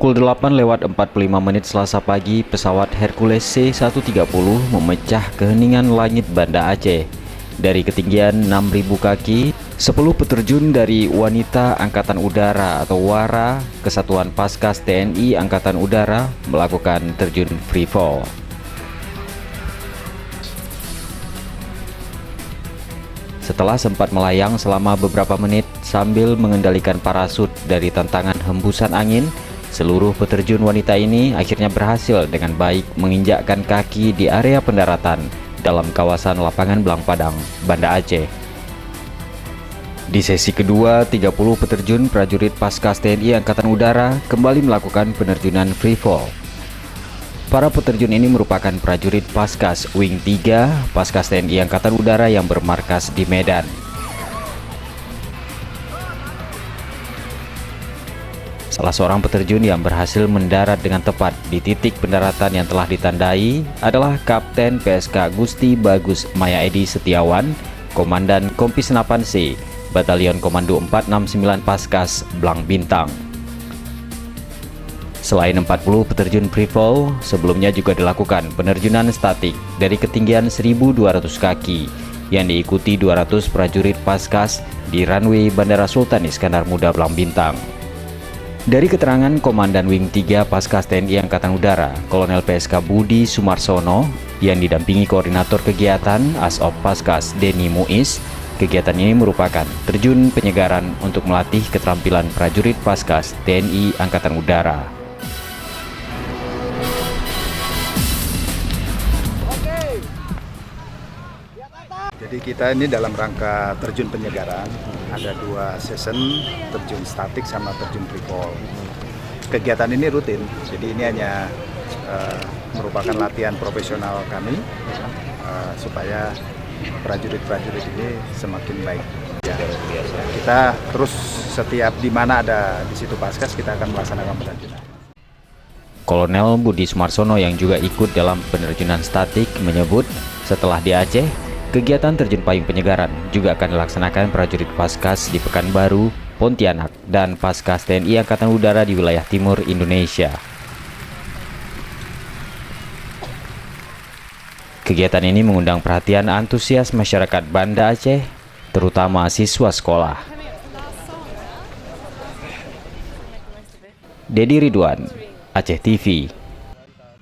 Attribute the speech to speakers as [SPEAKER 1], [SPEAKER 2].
[SPEAKER 1] Pukul 8:45 Selasa pagi, pesawat Hercules C-130 memecah keheningan langit Banda Aceh. Dari ketinggian 6.000 kaki, 10 peterjun dari Wanita Angkatan Udara atau WARA, Kesatuan Paskas TNI Angkatan Udara, melakukan terjun free fall. Setelah sempat melayang selama beberapa menit sambil mengendalikan parasut dari tantangan hembusan angin, seluruh peterjun wanita ini akhirnya berhasil dengan baik menginjakkan kaki di area pendaratan dalam kawasan lapangan Belang Padang, Banda Aceh. Di sesi kedua, 30 peterjun prajurit Paskas TNI Angkatan Udara kembali melakukan penerjunan free fall. Para peterjun ini merupakan prajurit Paskas Wing 3, Paskas TNI Angkatan Udara yang bermarkas di Medan. Salah seorang peterjun yang berhasil mendarat dengan tepat di titik pendaratan yang telah ditandai adalah Kapten PSK Gusti Bagus Maya Edi Setiawan, Komandan Kompi Senapan C, Batalion Komando 469 Paskas Blang Bintang. Selain 40 peterjun free fall, sebelumnya juga dilakukan penerjunan statik dari ketinggian 1.200 kaki yang diikuti 200 prajurit Paskas di runway Bandara Sultan Iskandar Muda Blang Bintang. Dari keterangan Komandan Wing 3 Paskas TNI Angkatan Udara, Kolonel PSK Budi Sumarsono, yang didampingi Koordinator Kegiatan Asop Paskas Denny Muiz, kegiatan ini merupakan terjun penyegaran untuk melatih keterampilan prajurit Paskas TNI Angkatan Udara.
[SPEAKER 2] Jadi kita ini dalam rangka terjun penyegaran, ada 2 season, terjun statik sama terjun free fall. Kegiatan ini rutin, jadi ini hanya merupakan latihan profesional kami supaya prajurit-prajurit ini semakin baik. Ya, kita terus setiap di mana ada di situ Paskas kita akan melaksanakan penerjunan.
[SPEAKER 1] Kolonel Budi Sumarsono yang juga ikut dalam penerjunan statik menyebut setelah di Aceh, kegiatan terjun payung penyegaran juga akan dilaksanakan prajurit Paskas di Pekanbaru, Pontianak, dan Paskas TNI Angkatan Udara di wilayah timur Indonesia. Kegiatan ini mengundang perhatian antusias masyarakat Banda Aceh, terutama siswa sekolah. Dedi Ridwan, Aceh TV.